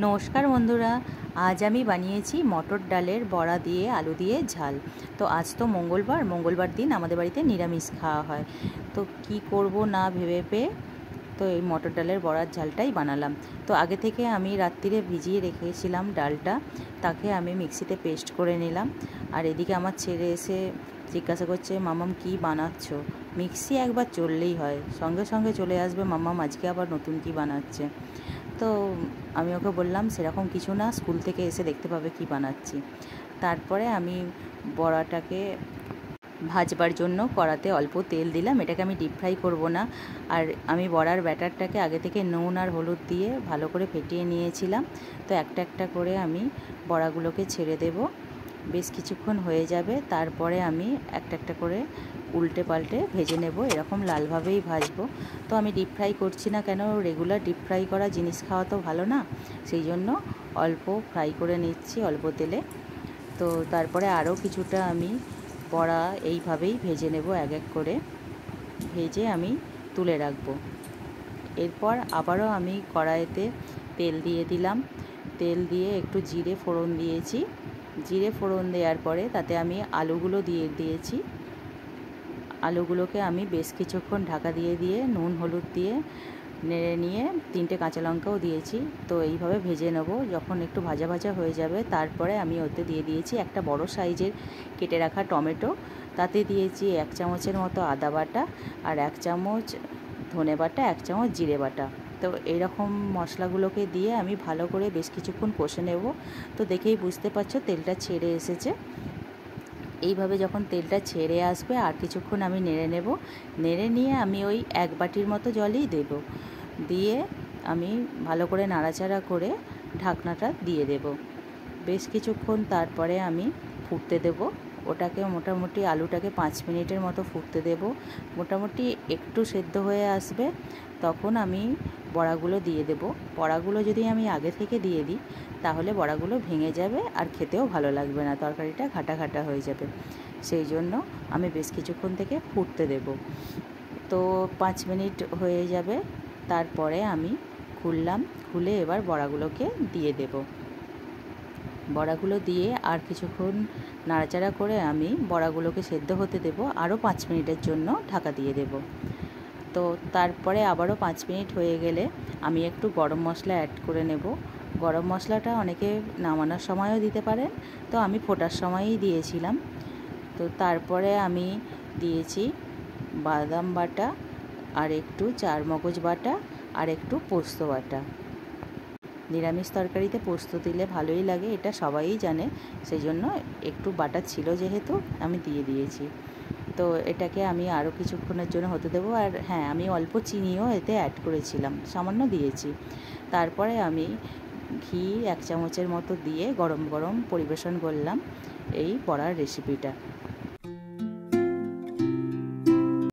নমস্কার বন্ধুরা, আজ আমি বানিয়েছি মটর ডালের বড়া দিয়ে আলু দিয়ে ঝাল। তো আজ তো মঙ্গলবার দিন আমাদের বাড়িতে নিরামিষ খাওয়া হয়। তো কি করব না ভেবে পেয়ে তো এই মটর ডালের বড়ার ঝালটাই বানালাম। তো আগে থেকে আমি রাত্রিরে ভিজিয়ে রেখেছিলাম ডালটা, তাকে আমি মিক্সিতে পেস্ট করে নিলাম। আর এদিকে আমার ছেলে এসে জিজ্ঞাসা করছে, মামাম কি বানাচ্ছ? মিক্সি একবার চললেই হয়, সঙ্গে সঙ্গে চলে আসবে মামাম আজকে আবার নতুন কি বানাচ্ছে। তো আমি ওকে বললাম সেরকম কিছু না, স্কুল থেকে এসে দেখতে পাবে কি বানাচ্ছি। তারপরে আমি বড়াটাকে ভাজবার জন্য কড়াতে অল্প তেল দিলাম। এটাকে আমি ডিপ ফ্রাই করব না। আর আমি বড়ার ব্যাটারটাকে আগে থেকে নুন আর হলুদ দিয়ে ভালো করে ফেটিয়ে নিয়েছিলাম। তো একটা একটা করে আমি বড়াগুলোকে ছেড়ে দেব। বেশ কিছুক্ষণ হয়ে যাবে, তারপরে আমি একটা একটা করে উল্টে পাল্টে ভেজে নেব। এরকম লালভাবেই ভাজবো। তো আমি ডিপ ফ্রাই করছি না, কেন রেগুলার ডিপ ফ্রাই করা জিনিস খাওয়া তো ভালো না, সেই জন্য অল্প ফ্রাই করে নিচ্ছি অল্প তেলে। তো তারপরে আরও কিছুটা আমি বড়া এইভাবেই ভেজে নেব, এক এক করে ভেজে আমি তুলে রাখবো। এরপর আবারও আমি কড়াইতে তেল দিয়ে দিলাম। তেল দিয়ে একটু জিরে ফোড়ন দিয়েছি। জিরে ফোড়ন দেওয়ার পরে তাতে আমি আলুগুলো দিয়ে দিয়েছি। আলুগুলোকে আমি বেশ কিছুক্ষণ ঢাকা দিয়ে নুন হলুদ দিয়ে নেড়ে নিয়ে 3টে কাঁচা লঙ্কাও দিয়েছি। তো এইভাবে ভেজে নেব। যখন একটু ভাজা ভাজা হয়ে যাবে, তারপরে আমি ওতে দিয়ে দিয়েছি একটা বড় সাইজের কেটে রাখা টমেটো। তাতে দিয়েছি 1 চামচের মতো আদা বাটা, আর 1 চামচ ধনে বাটা, 1 চামচ জিরে বাটা। তো এইরকম মশলাগুলোকে দিয়ে আমি ভালো করে বেশ কিছুক্ষণ কষে নেব। তো দেখেই বুঝতে পারছো তেলটা ছেড়ে এসেছে। এইভাবে যখন তেলটা ছেড়ে আসবে আর কিছুক্ষণ আমি নেড়ে নেব। নেড়ে নিয়ে আমি ওই 1 বাটির মতো জলই দেব। দিয়ে আমি ভালো করে নাড়াচাড়া করে ঢাকনাটা দিয়ে দেব। বেশ কিছুক্ষণ তারপরে আমি ফুটতে দেব ওটাকে। মোটামুটি আলুটাকে 5 মিনিটের মতো ফুটতে দেব। মোটামুটি একটু সেদ্ধ হয়ে আসবে, তখন আমি বড়াগুলো দিয়ে দেব। বড়াগুলো যদি আমি আগে থেকে দিয়ে দিই তাহলে বড়াগুলো ভেঙে যাবে আর খেতেও ভালো লাগবে না, তরকারিটা ঘাটা ঘাটা হয়ে যাবে। সেই জন্য আমি বেশ কিছুক্ষণ থেকে ফুটতে দেব। তো 5 মিনিট হয়ে যাবে, তারপরে আমি খুললাম। খুলে এবার বড়াগুলোকে দিয়ে দেব। বড়াগুলো দিয়ে আর কিছুক্ষণ নাড়াচাড়া করে আমি বড়াগুলোকে সেদ্ধ হতে দেব। আরও 5 মিনিটের জন্য ঢাকা দিয়ে দেব। তো তারপরে আবারও 5 মিনিট হয়ে গেলে আমি একটু গরম মশলা অ্যাড করে নেব। গরম মশলাটা অনেকে নামানোর সময়ও দিতে পারেন, তো আমি ফোটার সময়ই দিয়েছিলাম। তো তারপরে আমি দিয়েছি বাদাম বাটা, আর একটু চারমগজ বাটা, আর একটু পোস্ত বাটা। নিরামিষ তরকারিতে পোস্ত দিলে ভালোই লাগে, এটা সবাই জানে। সেই জন্য একটু বাটা ছিল যেহেতু আমি দিয়ে দিয়েছি। তো এটাকে আমি আরও কিছুক্ষণের জন্য হতে দেবো। আর হ্যাঁ, আমি অল্প চিনিও এতে অ্যাড করেছিলাম, সামান্য দিয়েছি। তারপরে আমি ঘি 1 চামচের মতো দিয়ে গরম গরম পরিবেশন করলাম এই বড়ার রেসিপিটা।